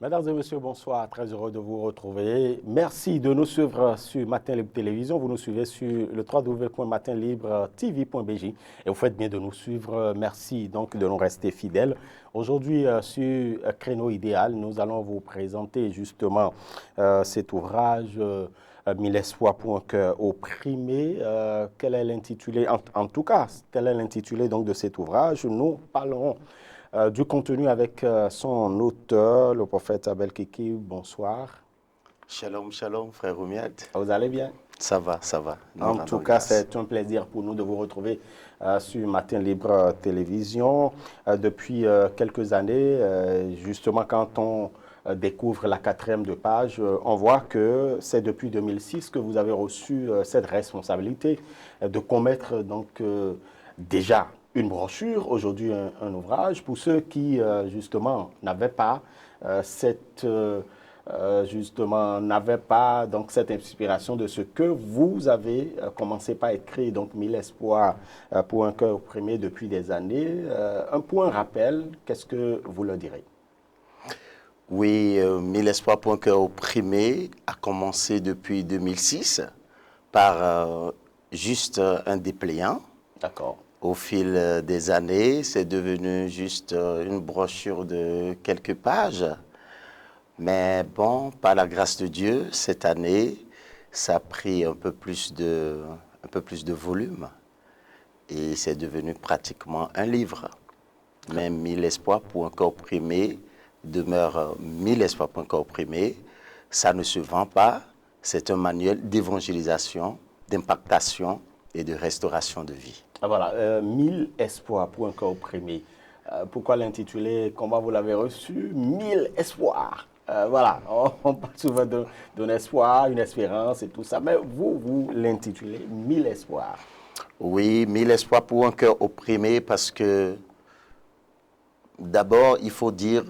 Mesdames et messieurs, bonsoir. Très heureux de vous retrouver. Merci de nous suivre sur Matin Libre Télévision. Vous nous suivez sur le www.matinlibre.tv.bj et vous faites bien de nous suivre. Merci donc de nous rester fidèles. Aujourd'hui, sur Créneau Idéal, nous allons vous présenter justement cet ouvrage Mille espoirs pour un cœur opprimé. Quel est l'intitulé, en tout cas, quel est l'intitulé donc de cet ouvrage? Nous parlerons du contenu avec son auteur, le prophète Abel Kiki. Bonsoir. Shalom, shalom, frère Oumiad. Vous allez bien? Ça va, ça va. En tout cas, c'est un plaisir pour nous de vous retrouver sur Matin Libre Télévision. Depuis quelques années, justement, quand on découvre la 4e de page, on voit que c'est depuis 2006 que vous avez reçu cette responsabilité de commettre donc déjà une brochure, aujourd'hui un ouvrage, pour ceux qui, justement, n'avaient pas donc cette inspiration de ce que vous avez commencé par écrire, donc 1000 espoirs pour un cœur opprimé depuis des années. Un point rappel, qu'est-ce que vous leur direz? Oui, 1000 espoirs pour un cœur opprimé a commencé depuis 2006 par juste un dépliant. D'accord. Au fil des années, c'est devenu juste une brochure de quelques pages. Mais bon, par la grâce de Dieu, cette année, ça a pris un peu plus de volume. Et c'est devenu pratiquement un livre. Mais 1000 espoirs pour un cœur opprimé demeure 1000 espoirs pour un cœur opprimé. Ça ne se vend pas. C'est un manuel d'évangélisation, d'impactation et de restauration de vie. Ah, voilà, 1000 espoirs pour un cœur opprimé. Pourquoi l'intituler? Comment vous l'avez reçu? 1000 espoirs. Voilà, on parle souvent d'un espoir, une espérance et tout ça, mais vous l'intitulez 1000 espoirs. Oui, 1000 espoirs pour un cœur opprimé parce que d'abord, il faut dire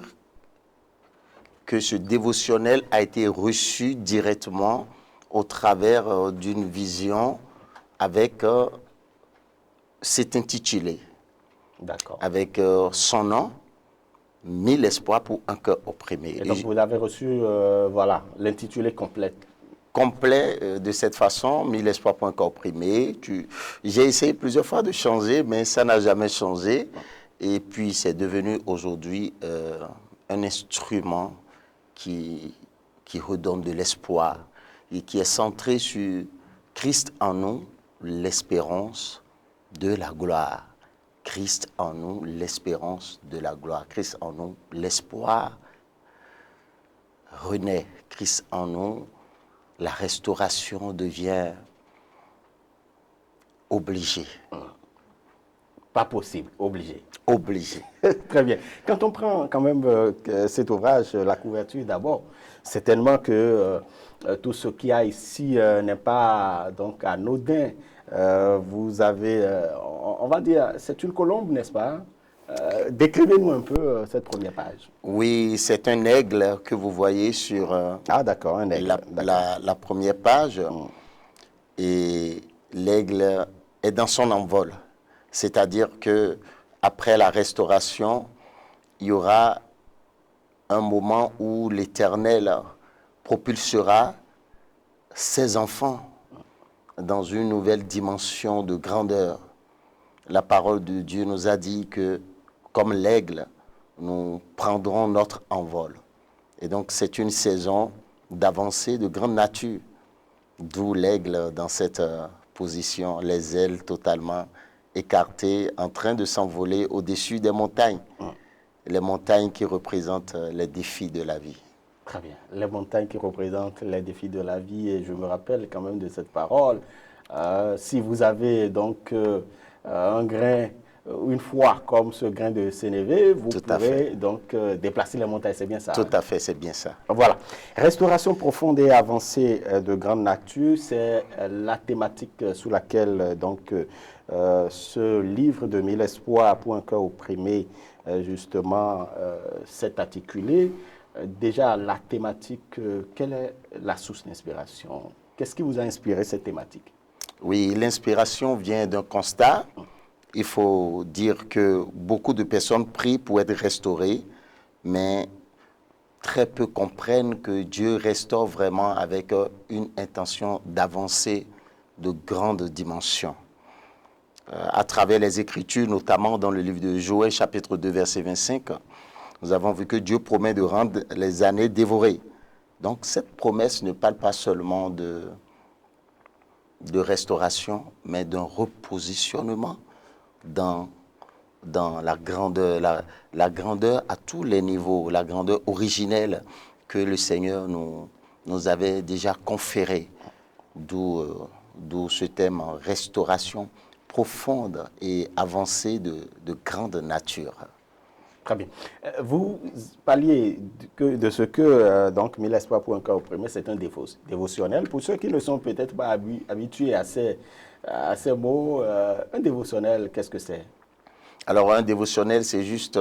que ce dévotionnel a été reçu directement au travers d'une vision avec cet intitulé. D'accord. Avec son nom, 1000 espoirs pour un cœur opprimé. Et donc vous l'avez reçu, voilà, l'intitulé complet. Complet de cette façon, 1000 espoirs pour un cœur opprimé. J'ai essayé plusieurs fois de changer, mais ça n'a jamais changé. Et puis c'est devenu aujourd'hui un instrument qui redonne de l'espoir et qui est centré sur Christ en nous, l'espérance de la gloire. Christ en nous, l'espérance de la gloire. Christ en nous, l'espoir renaît. Christ en nous, la restauration devient obligée. Pas possible, obligé. Obligé. Très bien. Quand on prend quand même cet ouvrage, la couverture d'abord, certainement que tout ce qu'il y a ici n'est pas donc anodin. Vous avez, on va dire, c'est une colombe, n'est-ce pas? Décrivez-nous un peu cette première page. Oui, c'est un aigle que vous voyez sur Ah, d'accord, un aigle. la première page. Et l'aigle est dans son envol. C'est-à-dire que après la restauration, il y aura un moment où l'Éternel propulsera ses enfants dans une nouvelle dimension de grandeur. La parole de Dieu nous a dit que, comme l'aigle, nous prendrons notre envol. Et donc, c'est une saison d'avancée de grande nature, d'où l'aigle dans cette position, les ailes totalement écartées, en train de s'envoler au-dessus des montagnes. Les montagnes qui représentent les défis de la vie. Très bien. Les montagnes qui représentent les défis de la vie, et je me rappelle quand même de cette parole. Si vous avez donc un grain, une foi comme ce grain de sénévé, vous pourrez donc déplacer les montagnes, c'est bien ça? Tout à fait, c'est bien ça. Voilà. Restauration profonde et avancée de grande nature, c'est la thématique sous laquelle donc ce livre de 1000 espoirs pour un cœur opprimé justement s'est articulé. Déjà, la thématique, quelle est la source d'inspiration? Qu'est-ce qui vous a inspiré cette thématique? Oui, l'inspiration vient d'un constat. Il faut dire que beaucoup de personnes prient pour être restaurées, mais très peu comprennent que Dieu restaure vraiment avec une intention d'avancer de grandes dimensions. À travers les Écritures, notamment dans le livre de Joël, chapitre 2, verset 25, nous avons vu que Dieu promet de rendre les années dévorées. Donc cette promesse ne parle pas seulement de restauration, mais d'un repositionnement dans la grandeur, la grandeur à tous les niveaux, la grandeur originelle que le Seigneur nous avait déjà conférée. D'où ce thème, restauration profonde et avancée de grande nature. Très bien. Vous parliez de ce que donc 1000 espoirs pour un cœur opprimé, c'est un dévotionnel. Pour ceux qui ne sont peut-être pas habitués à ces mots, un dévotionnel, qu'est-ce que c'est? Alors un dévotionnel, c'est juste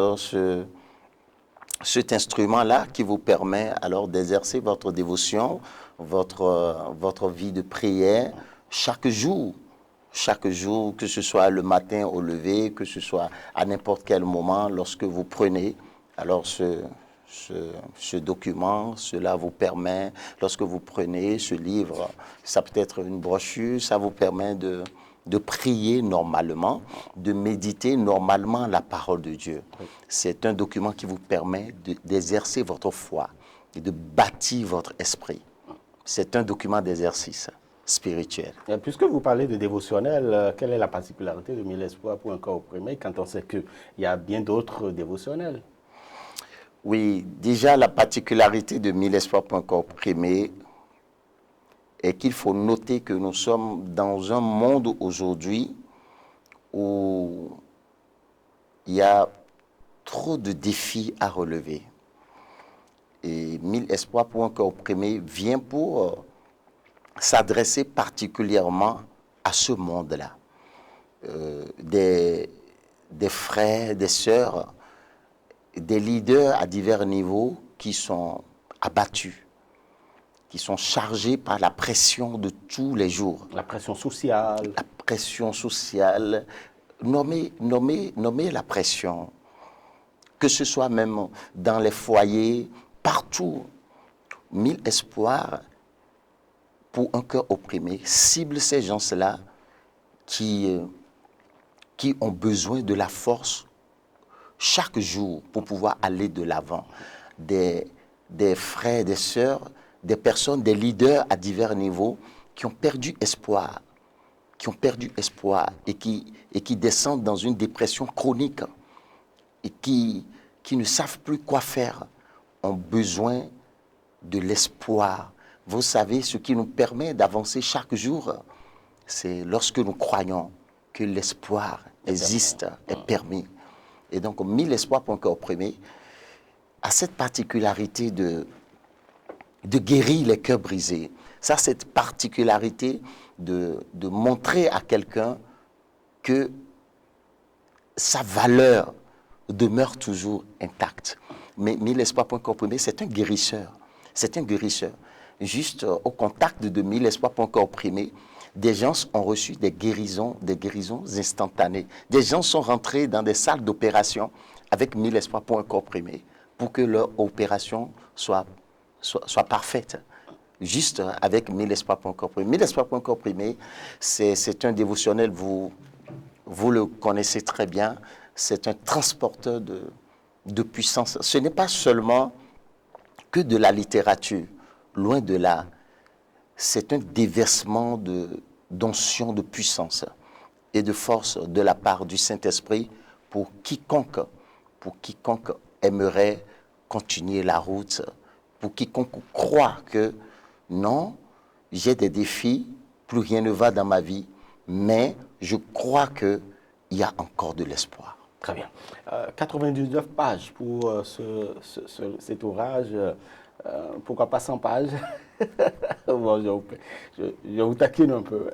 cet instrument-là qui vous permet alors d'exercer votre dévotion, votre vie de prière chaque jour, que ce soit le matin au lever, que ce soit à n'importe quel moment, lorsque vous prenez alors ce document, cela vous permet, lorsque vous prenez ce livre, ça peut être une brochure, ça vous permet de prier normalement, de méditer normalement la parole de Dieu. C'est un document qui vous permet d'exercer votre foi et de bâtir votre esprit. C'est un document d'exercice spirituel. Et puisque vous parlez de dévotionnel, quelle est la particularité de 1000 espoirs pour un corps opprimé quand on sait qu'il y a bien d'autres dévotionnels? Oui, déjà la particularité de 1000 espoirs pour un corps opprimé est qu'il faut noter que nous sommes dans un monde aujourd'hui où il y a trop de défis à relever. Et 1000 espoirs pour un corps opprimé vient pour s'adresser particulièrement à ce monde-là. Des frères, des sœurs, des leaders à divers niveaux qui sont abattus, qui sont chargés par la pression de tous les jours. La pression sociale. La pression sociale, nommez la pression, que ce soit même dans les foyers, partout. 1000 espoirs pour un cœur opprimé cible ces gens-là qui ont besoin de la force chaque jour pour pouvoir aller de l'avant. Des frères, des sœurs, des personnes, des leaders à divers niveaux qui ont perdu espoir, et qui descendent dans une dépression chronique et qui ne savent plus quoi faire, ont besoin de l'espoir. Vous savez, ce qui nous permet d'avancer chaque jour, c'est lorsque nous croyons que l'espoir existe, est permis. Et donc, 1000 espoirs pour un cœur opprimé a cette particularité de guérir les cœurs brisés. Ça, cette particularité de montrer à quelqu'un que sa valeur demeure toujours intacte. Mais 1000 espoirs pour un cœur opprimé, c'est un guérisseur. C'est un guérisseur. Juste au contact de 1000 espoirs pour un cœur opprimé, des gens ont reçu des guérisons instantanées. Des gens sont rentrés dans des salles d'opération avec 1000 espoirs pour un corps opprimé, pour que leur opération soit parfaite. Juste avec 1000 espoirs pour un corps opprimé. 1000 espoirs pour un corps opprimé, c'est un dévotionnel, vous le connaissez très bien, c'est un transporteur de puissance. Ce n'est pas seulement que de la littérature, loin de là. C'est un déversement d'onction, de puissance et de force de la part du Saint-Esprit pour quiconque aimerait continuer la route, pour quiconque croit que non, j'ai des défis, plus rien ne va dans ma vie, mais je crois qu'il y a encore de l'espoir. Très bien. 99 pages pour cet ouvrage. Pourquoi pas 100 pages? Bon, je vous taquine un peu.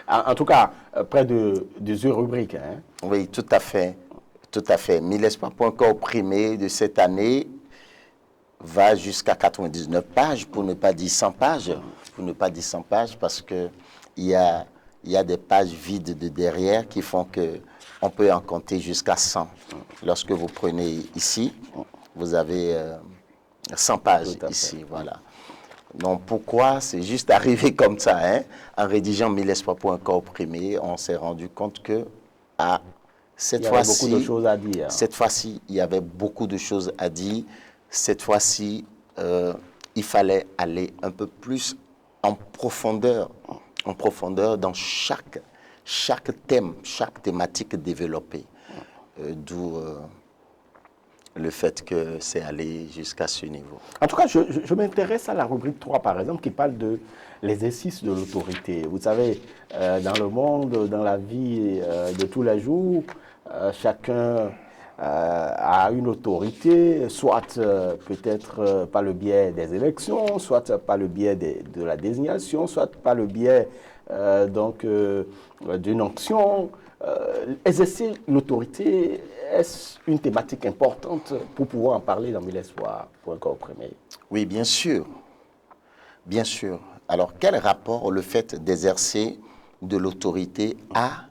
En tout cas, près de 18 rubriques. Hein? Oui, tout à fait. Tout à fait. 1000 espoirs pour un corps opprimé de cette année va jusqu'à 99 pages, pour ne pas dire 100 pages. Pour ne pas dire 100 pages, parce qu'il y a des pages vides de derrière qui font qu'on peut en compter jusqu'à 100. Lorsque vous prenez ici, vous avez 100 pages Tout à ici, fait. voilà. Donc pourquoi? C'est juste arrivé comme ça, hein? En rédigeant 1000 espoirs pour un corps opprimé, on s'est rendu compte que ah, Il y avait beaucoup de choses à dire. cette fois-ci, il y avait beaucoup de choses à dire. Cette fois-ci, il fallait aller un peu plus en profondeur dans chaque thème, chaque thématique développée. D'où le fait que c'est allé jusqu'à ce niveau. En tout cas, je m'intéresse à la rubrique 3, par exemple, qui parle de l'exercice de l'autorité. Vous savez, dans le monde, dans la vie de tous les jours, chacun a une autorité, soit peut-être par le biais des élections, soit par le biais de la désignation, soit par le biais d'une onction. Exercer l'autorité, est-ce une thématique importante pour pouvoir en parler dans Mille Espoirs pour un corps opprimé? Oui, bien sûr. Bien sûr. Alors, quel rapport le fait d'exercer de l'autorité a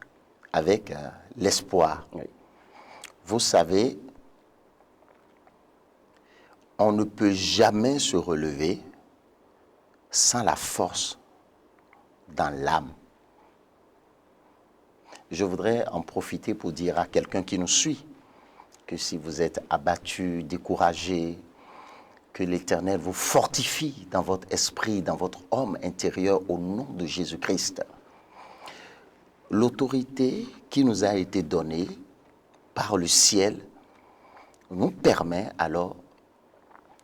avec l'espoir? Oui. Vous savez, on ne peut jamais se relever sans la force dans l'âme. Je voudrais en profiter pour dire à quelqu'un qui nous suit que si vous êtes abattu, découragé, que l'Éternel vous fortifie dans votre esprit, dans votre homme intérieur au nom de Jésus-Christ. L'autorité qui nous a été donnée par le ciel nous permet alors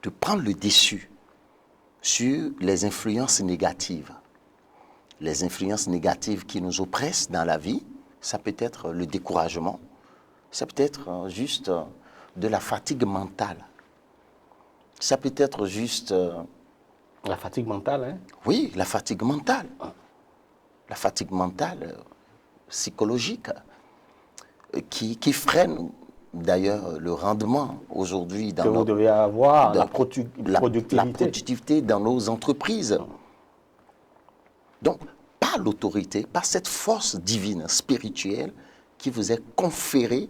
de prendre le dessus sur les influences négatives. Les influences négatives qui nous oppressent dans la vie, ça peut être le découragement, ça peut être juste de la fatigue mentale. Ça peut être juste... La fatigue mentale, hein? Oui, la fatigue mentale. La fatigue mentale, psychologique, qui freine d'ailleurs le rendement aujourd'hui dans Que vous devez avoir, la la productivité. productivité dans nos entreprises. Donc, par l'autorité, par cette force divine, spirituelle, qui vous est conférée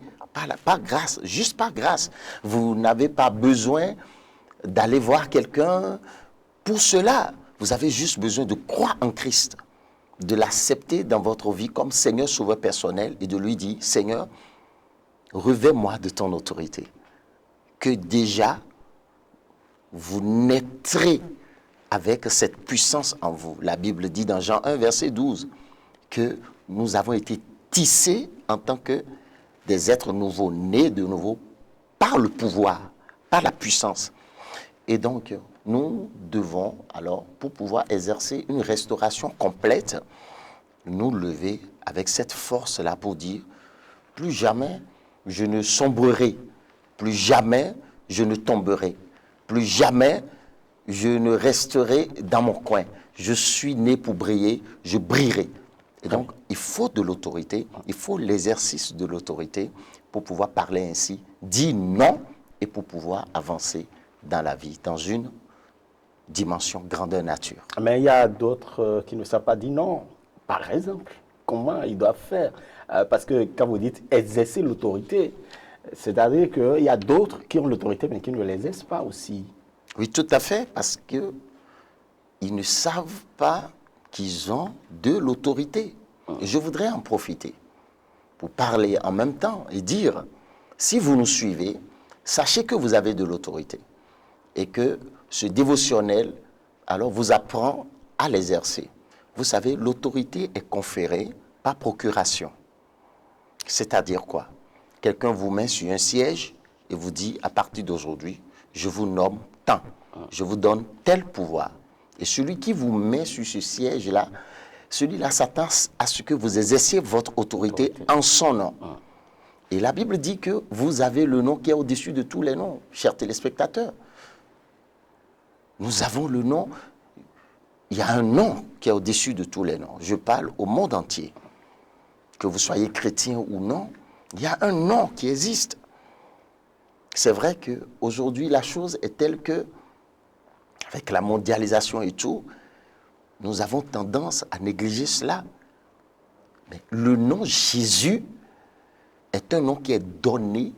par grâce, juste par grâce. Vous n'avez pas besoin d'aller voir quelqu'un pour cela. Vous avez juste besoin de croire en Christ, de l'accepter dans votre vie comme Seigneur sauveur personnel et de lui dire, Seigneur, revêt-moi de ton autorité. Que déjà, vous naîtrez avec cette puissance en vous. La Bible dit dans Jean 1, verset 12, que nous avons été tissés en tant que des êtres nouveaux, nés de nouveau, par le pouvoir, par la puissance. Et donc, nous devons, alors, pour pouvoir exercer une restauration complète, nous lever avec cette force-là pour dire, plus jamais je ne sombrerai, plus jamais je ne tomberai, plus jamais je ne resterai dans mon coin. Je suis né pour briller, je brillerai. Et donc, il faut de l'autorité, il faut l'exercice de l'autorité pour pouvoir parler ainsi, dire non et pour pouvoir avancer dans la vie, dans une dimension grandeur nature. Mais il y a d'autres qui ne savent pas dire non. Par exemple, comment ils doivent faire? Parce que quand vous dites exercer l'autorité, c'est-à-dire qu'il y a d'autres qui ont l'autorité mais qui ne l'exercent pas aussi. Oui, tout à fait, parce qu'ils ne savent pas qu'ils ont de l'autorité. Je voudrais en profiter pour parler en même temps et dire, si vous nous suivez, sachez que vous avez de l'autorité et que ce dévotionnel, alors, vous apprend à l'exercer. Vous savez, l'autorité est conférée par procuration. C'est-à-dire quoi? Quelqu'un vous met sur un siège et vous dit, à partir d'aujourd'hui, je vous nomme tant, je vous donne tel pouvoir. Et celui qui vous met sur ce siège-là, celui-là s'attend à ce que vous exerciez votre autorité en son nom. Et la Bible dit que vous avez le nom qui est au-dessus de tous les noms, chers téléspectateurs. Nous avons le nom, il y a un nom qui est au-dessus de tous les noms. Je parle au monde entier. Que vous soyez chrétien ou non, il y a un nom qui existe. C'est vrai qu'aujourd'hui, la chose est telle que, avec la mondialisation et tout, nous avons tendance à négliger cela. Mais le nom Jésus est un nom qui est donné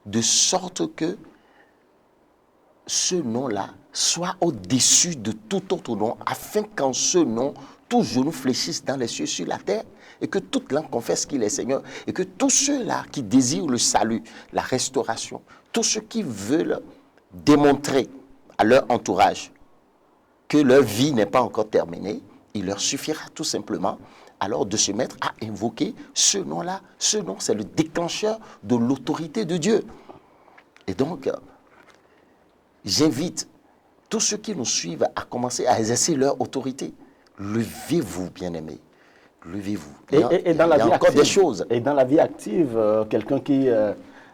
de sorte que ce nom-là soit au-dessus de tout autre nom, afin qu'en ce nom, tout genou fléchisse dans les cieux, sur la terre, et que toute langue confesse qu'il est Seigneur, et que tous ceux-là qui désirent le salut, la restauration, tous ceux qui veulent démontrer à leur entourage que leur vie n'est pas encore terminée, il leur suffira tout simplement alors de se mettre à invoquer ce nom-là. Ce nom, c'est le déclencheur de l'autorité de Dieu. Et donc, j'invite tous ceux qui nous suivent à commencer à exercer leur autorité. Levez-vous, bien-aimés. Levez-vous. Et dans la vie encore active, des choses. Et dans la vie active, quelqu'un qui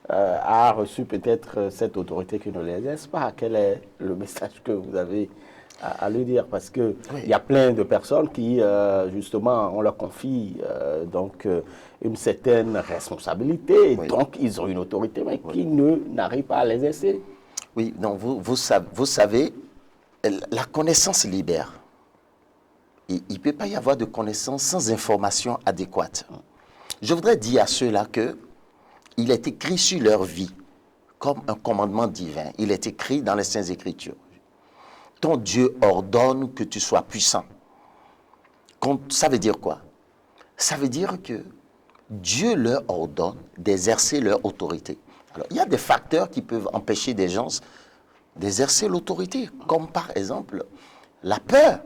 a reçu peut-être cette autorité qui ne l'exerce pas, quel est le message que vous avez à lui dire? Parce qu'il y a plein de personnes qui, justement, on leur confie une certaine responsabilité, donc ils ont une autorité, mais qui n'arrivent pas à l'exercer. Oui, donc vous savez, la connaissance libère. Et il ne peut pas y avoir de connaissance sans information adéquate. Je voudrais dire à ceux-là qu'il est écrit sur leur vie comme un commandement divin. Il est écrit dans les Saintes Écritures. Ton Dieu ordonne que tu sois puissant. Ça veut dire quoi? Ça veut dire que Dieu leur ordonne d'exercer leur autorité. Alors, il y a des facteurs qui peuvent empêcher des gens d'exercer l'autorité, comme par exemple la peur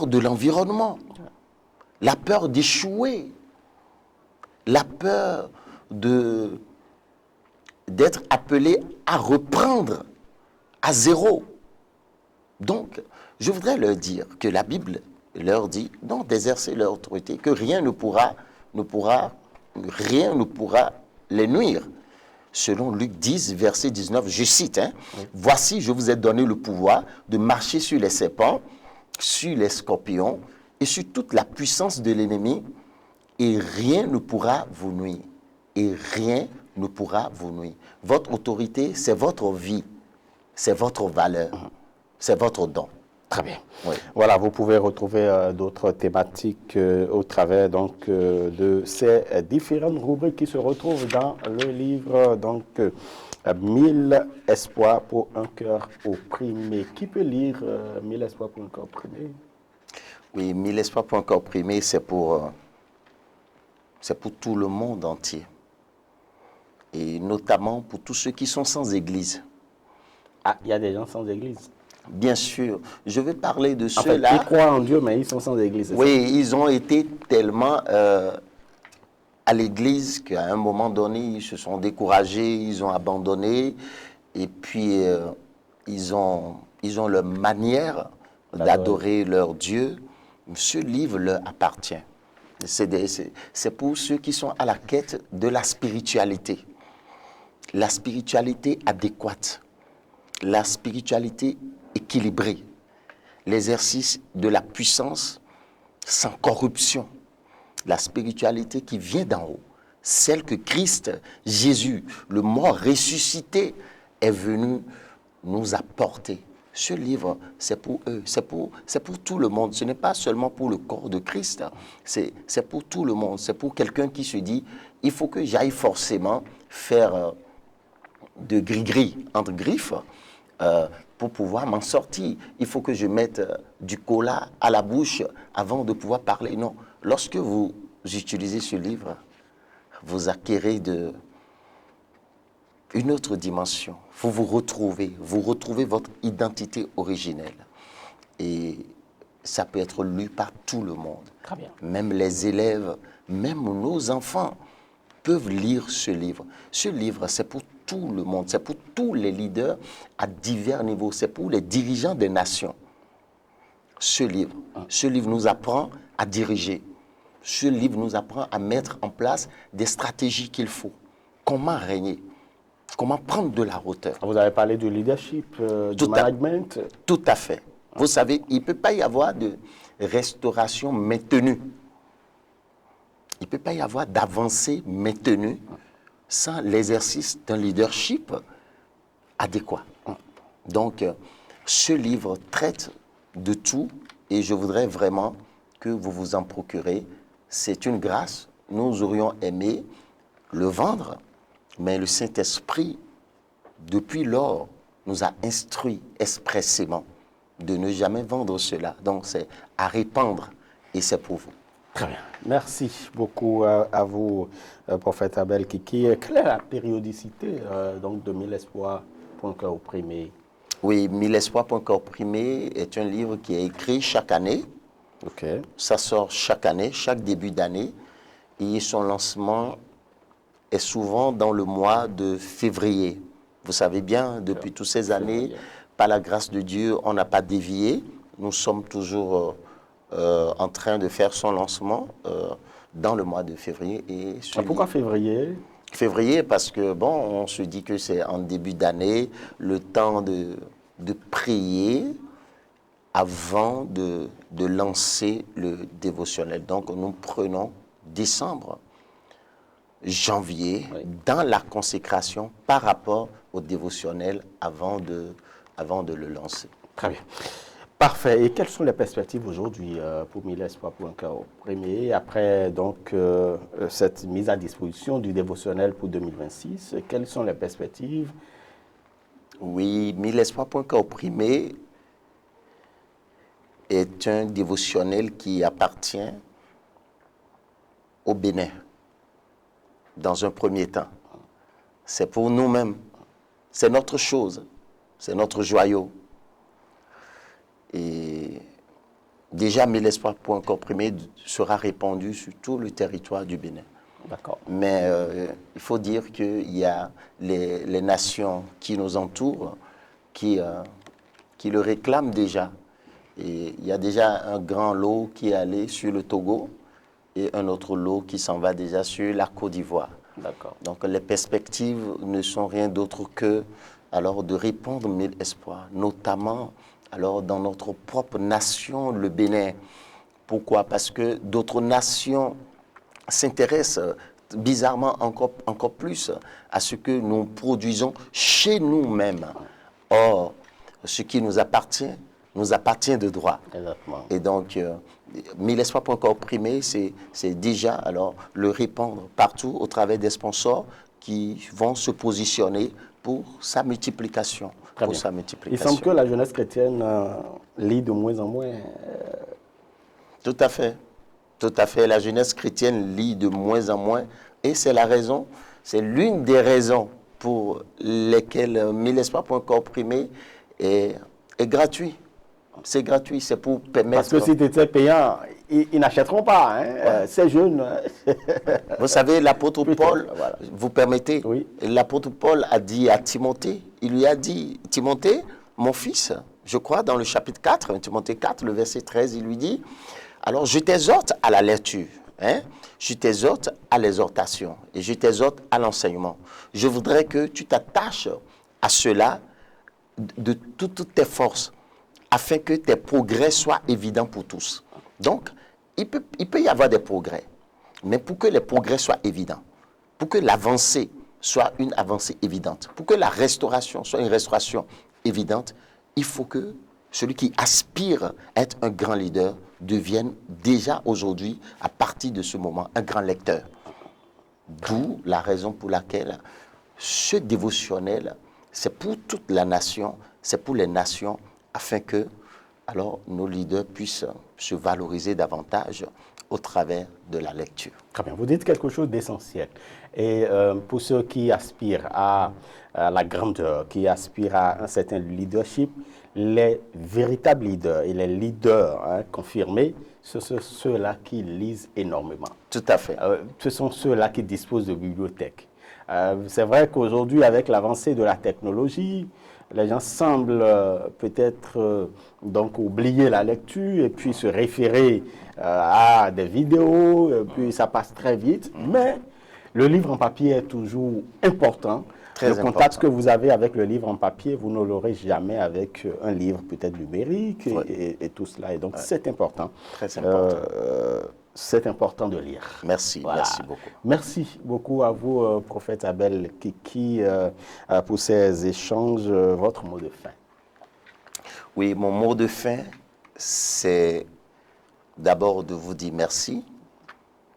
de l'environnement, la peur d'échouer, la peur d'être appelé à reprendre à zéro. Donc, je voudrais leur dire que la Bible leur dit non, d'exercer leur autorité, que rien ne pourra les nuire. Selon Luc 10, verset 19, je cite, Voici, je vous ai donné le pouvoir de marcher sur les serpents, sur les scorpions et sur toute la puissance de l'ennemi, et rien ne pourra vous nuire. Et rien ne pourra vous nuire. Votre autorité, c'est votre vie, c'est votre valeur, c'est votre don. Très bien. Oui. Voilà, vous pouvez retrouver d'autres thématiques au travers de ces différentes rubriques qui se retrouvent dans le livre 1000 espoirs pour un cœur opprimé. Qui peut lire 1000 espoirs pour un cœur opprimé? Oui, 1000 espoirs pour un cœur opprimé, c'est pour tout le monde entier. Et notamment pour tous ceux qui sont sans église. Ah, il y a des gens sans église. Bien sûr, je vais parler de En ceux-là. fait, ils croient en Dieu, mais ils sont sans église. Oui, ils ont été tellement à l'église qu'à un moment donné, ils se sont découragés, ils ont abandonné, et puis ils ont leur manière d'adorer leur Dieu. Ce livre leur appartient. C'est pour ceux qui sont à la quête de la spiritualité adéquate, la spiritualité équilibrée, l'exercice de la puissance sans corruption, la spiritualité qui vient d'en haut, celle que Christ, Jésus, le mort ressuscité, est venu nous apporter. Ce livre, c'est pour eux, c'est pour tout le monde. Ce n'est pas seulement pour le corps de Christ, c'est pour tout le monde. C'est pour quelqu'un qui se dit, il faut que j'aille forcément faire de gris-gris entre griffes pour pouvoir m'en sortir. Il faut que je mette du cola à la bouche avant de pouvoir parler. Non, lorsque vous utilisez ce livre, vous acquérez une autre dimension. Vous retrouvez votre identité originelle. Et ça peut être lu par tout le monde. Très bien. Même les élèves, même nos enfants peuvent lire ce livre. Ce livre, c'est pour tout le monde, c'est pour tous les leaders à divers niveaux, c'est pour les dirigeants des nations. Ce livre nous apprend à diriger. Ce livre nous apprend à mettre en place des stratégies qu'il faut. Comment régner? Comment prendre de la hauteur? Vous avez parlé du leadership, du management. Tout à fait. Vous savez, il ne peut pas y avoir de restauration maintenue. Il ne peut pas y avoir d'avancée maintenue sans l'exercice d'un leadership adéquat. Donc, ce livre traite de tout et je voudrais vraiment que vous vous en procurez. C'est une grâce. Nous aurions aimé le vendre, mais le Saint-Esprit depuis lors, nous a instruit expressément de ne jamais vendre cela. Donc, c'est à répandre et c'est pour vous. Très bien. Merci beaucoup à vous, prophète Abel Kiki. Quelle est la périodicité donc de 1000 espoirs pour un cœur opprimé? Oui, 1000 espoirs pour un cœur opprimé est un livre qui est écrit chaque année. Ok. Ça sort chaque année, chaque début d'année. Et son lancement est souvent dans le mois de février. Vous savez bien, depuis toutes ces années, par la grâce de Dieu, on n'a pas dévié. Nous sommes toujours en train de faire son lancement dans le mois de février. Et Pourquoi février? Février, parce que, bon, on se dit que c'est en début d'année, le temps de prier avant de lancer le dévotionnel. Donc, nous prenons décembre, janvier, Oui. dans la consécration par rapport au dévotionnel avant de le lancer. Très bien. Parfait. Et quelles sont les perspectives aujourd'hui pour 1000 espoirs pour un cœur opprimé après donc cette mise à disposition du dévotionnel pour 2026? Quelles sont les perspectives? Oui, 1000 espoirs pour un cœur opprimé est un dévotionnel qui appartient au Bénin, dans un premier temps. C'est pour nous-mêmes. C'est notre chose. C'est notre joyau. Et déjà, 1000 espoirs pour un cœur opprimé sera répandu sur tout le territoire du Bénin. D'accord. Mais il faut dire qu'il y a les nations qui nous entourent, qui le réclament déjà. Et il y a déjà un grand lot qui est allé sur le Togo et un autre lot qui s'en va déjà sur la Côte d'Ivoire. D'accord. Donc les perspectives ne sont rien d'autre que alors de répondre 1000 espoirs, notamment alors dans notre propre nation, le Bénin. Pourquoi? Parce que d'autres nations s'intéressent bizarrement encore plus à ce que nous produisons chez nous-mêmes. Or, ce qui nous appartient de droit. Exactement. Et donc, 1000 espoirs pour un cœur opprimé, c'est déjà alors le répandre partout au travers des sponsors qui vont se positionner pour sa multiplication. Très bien. Il semble que la jeunesse chrétienne lit de moins en moins. Tout à fait. Tout à fait. La jeunesse chrétienne lit de moins en moins. Et c'est la raison, c'est l'une des raisons pour lesquelles 1000 espoirs pour un cœur opprimé est gratuit. C'est gratuit, c'est pour permettre... Parce que si tu étais payant, ils n'achèteront pas, hein, Ouais. ces jeunes. Vous savez, l'apôtre Paul, voilà. vous permettez, Oui. l'apôtre Paul a dit à Timothée, il lui a dit, Timothée, mon fils, je crois dans le chapitre 4, Timothée 4, le verset 13, il lui dit, alors je t'exhorte à la lecture, hein, je t'exhorte à l'exhortation et je t'exhorte à l'enseignement. Je voudrais que tu t'attaches à cela de toutes tes forces, afin que tes progrès soient évidents pour tous. Donc, il peut y avoir des progrès, mais pour que les progrès soient évidents, pour que l'avancée soit une avancée évidente, pour que la restauration soit une restauration évidente, il faut que celui qui aspire à être un grand leader devienne déjà aujourd'hui, à partir de ce moment, un grand lecteur. D'où la raison pour laquelle ce dévotionnel, c'est pour toute la nation, c'est pour les nations, afin que alors nos leaders puissent se valoriser davantage au travers de la lecture. Très bien, vous dites quelque chose d'essentiel. Et pour ceux qui aspirent à la grandeur, qui aspirent à un certain leadership, les véritables leaders et les leaders confirmés, ce sont ceux-là qui lisent énormément. Tout à fait. Ce sont ceux-là qui disposent de bibliothèques. C'est vrai qu'aujourd'hui, avec l'avancée de la technologie, les gens semblent peut-être donc oublier la lecture et puis se référer à des vidéos, et puis ça passe très vite. Mais le livre en papier est toujours important. Très le contact important. que vous avez avec le livre en papier, vous ne l'aurez jamais avec un livre peut-être numérique et tout cela. Et donc c'est important. Très important. C'est important de lire. Merci, Voilà. merci beaucoup. Merci beaucoup à vous, prophète Abel Kiki, pour ces échanges. Votre mot de fin. Oui, mon mot de fin, c'est d'abord de vous dire merci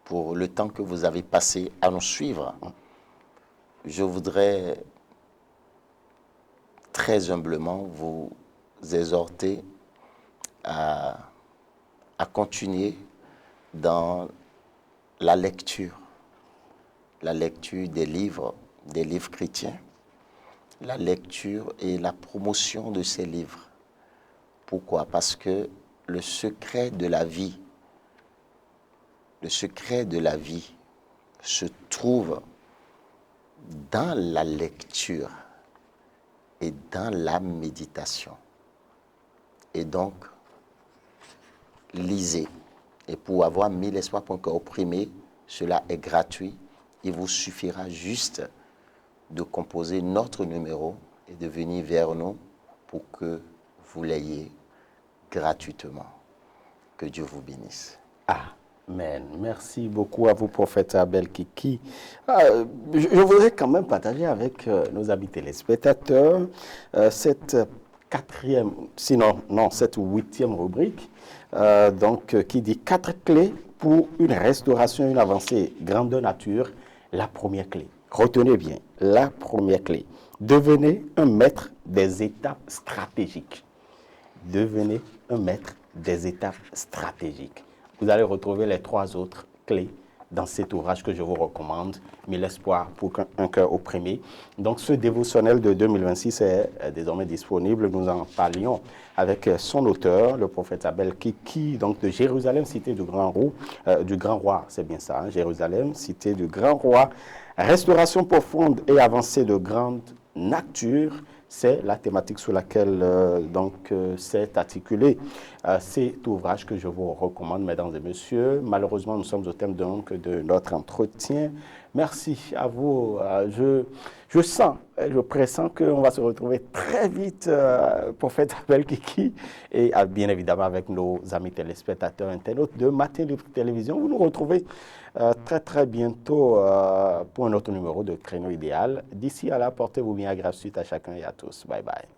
pour le temps que vous avez passé à nous suivre. Je voudrais très humblement vous exhorter à continuer dans la lecture des livres chrétiens, la lecture et la promotion de ces livres. Pourquoi? Parce que le secret de la vie se trouve dans la lecture et dans la méditation. Et donc, lisez. Et pour avoir 1000 espoirs.com opprimé, cela est gratuit. Il vous suffira juste de composer notre numéro et de venir vers nous pour que vous l'ayez gratuitement. Que Dieu vous bénisse. Amen. Merci beaucoup à vous, prophète Abel Kiki. Je voudrais quand même partager avec nos amis téléspectateurs cette quatrième, sinon, non, cette 8e rubrique, qui dit 4 clés pour une restauration, une avancée grandeur nature. La première clé, retenez bien, la première clé, devenez un maître des étapes stratégiques. Devenez un maître des étapes stratégiques. Vous allez retrouver les 3 autres clés dans cet ouvrage que je vous recommande, 1000 espoirs pour un cœur opprimé. Donc, ce dévotionnel de 2026 est désormais disponible. Nous en parlions avec son auteur, le prophète Abel Kiki, donc de Jérusalem, cité du Grand Roi, c'est bien ça, hein, Jérusalem, cité du Grand Roi. Restauration profonde et avancée de grande nature, c'est la thématique sur laquelle s'est articulé cet ouvrage que je vous recommande, mesdames et messieurs. Malheureusement, nous sommes au thème de notre entretien. Merci à vous. Je sens, je pressens qu'on va se retrouver très vite, prophète Abel Kiki, et bien évidemment avec nos amis téléspectateurs internautes de Matin Libre Télévision. Vous nous retrouvez très très bientôt pour un autre numéro de Créneau Idéal. D'ici à là, portez-vous bien, grâce à chacun et à tous. Bye bye.